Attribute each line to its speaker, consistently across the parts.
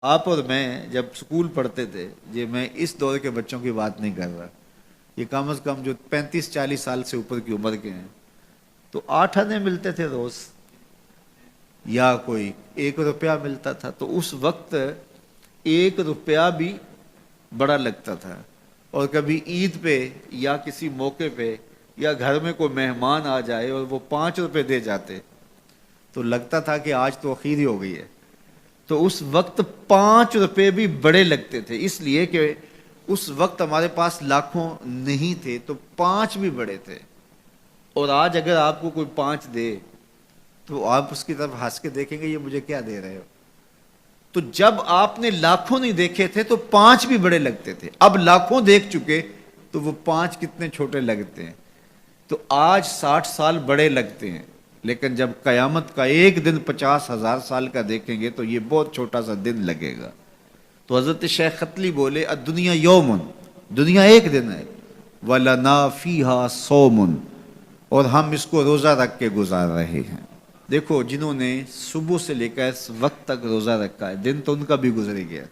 Speaker 1: آپ اور میں جب اسکول پڑھتے تھے، یہ میں اس دور کے بچوں کی بات نہیں کر رہا، یہ کم از کم جو 35-40 سال سے اوپر کی عمر کے ہیں، تو 8 آنے ملتے تھے روز، یا کوئی 1 روپیہ ملتا تھا، تو اس وقت 1 روپیہ بھی بڑا لگتا تھا۔ اور کبھی عید پہ یا کسی موقع پہ یا گھر میں کوئی مہمان آ جائے اور وہ 5 روپے دے جاتے تو لگتا تھا کہ آج تو اخیر ہی ہو گئی ہے۔ تو اس وقت 5 روپے بھی بڑے لگتے تھے، اس لیے کہ اس وقت ہمارے پاس لاکھوں نہیں تھے، تو 5 بھی بڑے تھے۔ اور آج اگر آپ کو کوئی 5 دے تو آپ اس کی طرف ہنس کے دیکھیں گے، یہ مجھے کیا دے رہے ہو؟ تو جب آپ نے لاکھوں نہیں دیکھے تھے تو 5 بھی بڑے لگتے تھے، اب لاکھوں دیکھ چکے تو وہ 5 کتنے چھوٹے لگتے ہیں۔ تو آج 60 سال بڑے لگتے ہیں، لیکن جب قیامت کا ایک دن 50,000 سال کا دیکھیں گے تو یہ بہت چھوٹا سا دن لگے گا۔ تو حضرت شیخ ختلی بولے الدنیا یومن، دنیا ایک دن ہے، وَلَنَا فِيهَا صَوْمٌ، اور ہم اس کو روزہ رکھ کے گزار رہے ہیں۔ دیکھو جنہوں نے صبح سے لے کر اس وقت تک روزہ رکھا ہے، دن تو ان کا بھی گزر گیا،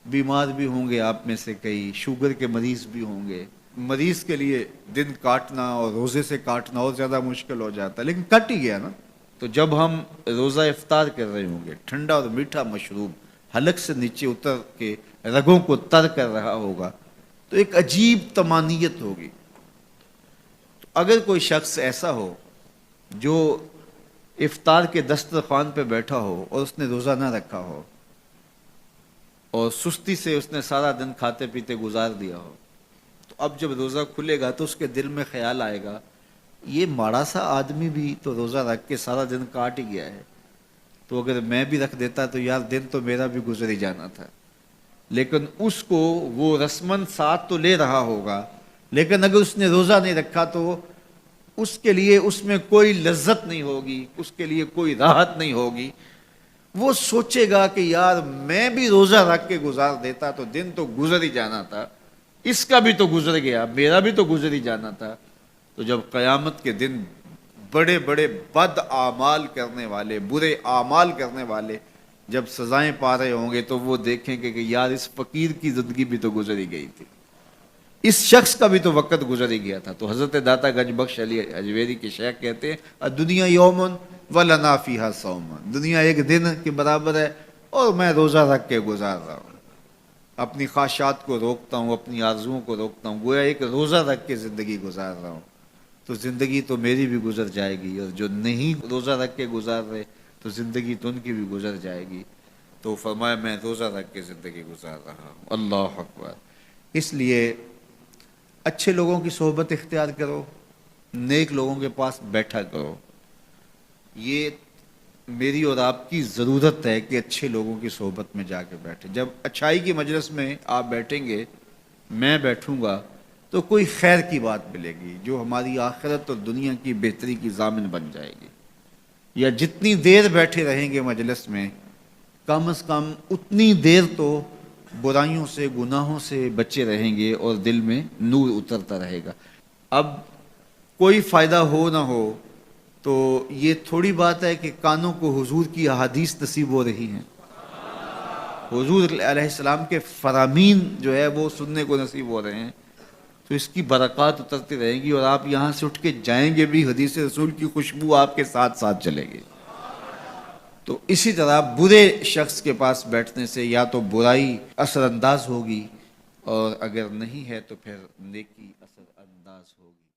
Speaker 1: بیمار بھی ہوں گے آپ میں سے کئی، شوگر کے مریض بھی ہوں گے، مریض کے لیے دن کاٹنا اور روزے سے کاٹنا اور زیادہ مشکل ہو جاتا ہے، لیکن کٹ ہی گیا نا۔ تو جب ہم روزہ افطار کر رہے ہوں گے، ٹھنڈا اور میٹھا مشروب حلق سے نیچے اتر کے رگوں کو تر کر رہا ہوگا، تو ایک عجیب طمانینت ہوگی۔ تو اگر کوئی شخص ایسا ہو جو افطار کے دسترخوان پہ بیٹھا ہو اور اس نے روزہ نہ رکھا ہو اور سستی سے اس نے سارا دن کھاتے پیتے گزار دیا ہو، تو اب جب روزہ کھلے گا تو اس کے دل میں خیال آئے گا، یہ ماڑا سا آدمی بھی تو روزہ رکھ کے سارا دن کاٹ ہی گیا ہے، تو اگر میں بھی رکھ دیتا تو یار دن تو میرا بھی گزر ہی جانا تھا۔ لیکن اس کو وہ رسمن ساتھ تو لے رہا ہوگا، لیکن اگر اس نے روزہ نہیں رکھا تو اس کے لیے اس میں کوئی لذت نہیں ہوگی، اس کے لیے کوئی راحت نہیں ہوگی۔ وہ سوچے گا کہ یار میں بھی روزہ رکھ کے گزار دیتا تو دن تو گزر ہی جانا تھا، اس کا بھی تو گزر گیا، میرا بھی تو گزر ہی جانا تھا۔ تو جب قیامت کے دن بڑے بڑے بد اعمال کرنے والے، برے اعمال کرنے والے جب سزائیں پا رہے ہوں گے تو وہ دیکھیں گے کہ یار اس فقیر کی زندگی بھی تو گزر ہی گئی تھی، اس شخص کا بھی تو وقت گزر ہی گیا تھا۔ تو حضرت داتا گنج بخش علی اجویری کے شیخ کہتے ہیں دنیا یومن وَلَنَا فِيهَا صَوْمٌ، دنیا ایک دن کے برابر ہے اور میں روزہ رکھ کے گزار رہا ہوں، اپنی خواہشات کو روکتا ہوں، اپنی آرزوؤں کو روکتا ہوں، گویا ایک روزہ رکھ کے زندگی گزار رہا ہوں۔ تو زندگی تو میری بھی گزر جائے گی، اور جو نہیں روزہ رکھ کے گزار رہے تو زندگی تو ان کی بھی گزر جائے گی۔ تو فرمایا میں روزہ رکھ کے زندگی گزار رہا ہوں۔ اللہ اکبر۔ اس لیے اچھے لوگوں کی صحبت اختیار کرو، نیک لوگوں کے پاس بیٹھا کرو۔ یہ میری اور آپ کی ضرورت ہے کہ اچھے لوگوں کی صحبت میں جا کے بیٹھے۔ جب اچھائی کی مجلس میں آپ بیٹھیں گے، میں بیٹھوں گا، تو کوئی خیر کی بات ملے گی جو ہماری آخرت اور دنیا کی بہتری کی ضامن بن جائے گی۔ یا جتنی دیر بیٹھے رہیں گے مجلس میں، کم از کم اتنی دیر تو برائیوں سے، گناہوں سے بچے رہیں گے اور دل میں نور اترتا رہے گا۔ اب کوئی فائدہ ہو نہ ہو تو یہ تھوڑی بات ہے کہ کانوں کو حضور کی احادیث نصیب ہو رہی ہیں، حضور علیہ السلام کے فرامین جو ہے وہ سننے کو نصیب ہو رہے ہیں، تو اس کی برکات اترتی رہیں گی، اور آپ یہاں سے اٹھ کے جائیں گے بھی حدیث رسول کی خوشبو آپ کے ساتھ ساتھ چلے گی۔ تو اسی طرح برے شخص کے پاس بیٹھنے سے یا تو برائی اثر انداز ہوگی، اور اگر نہیں ہے تو پھر نیکی اثر انداز ہوگی۔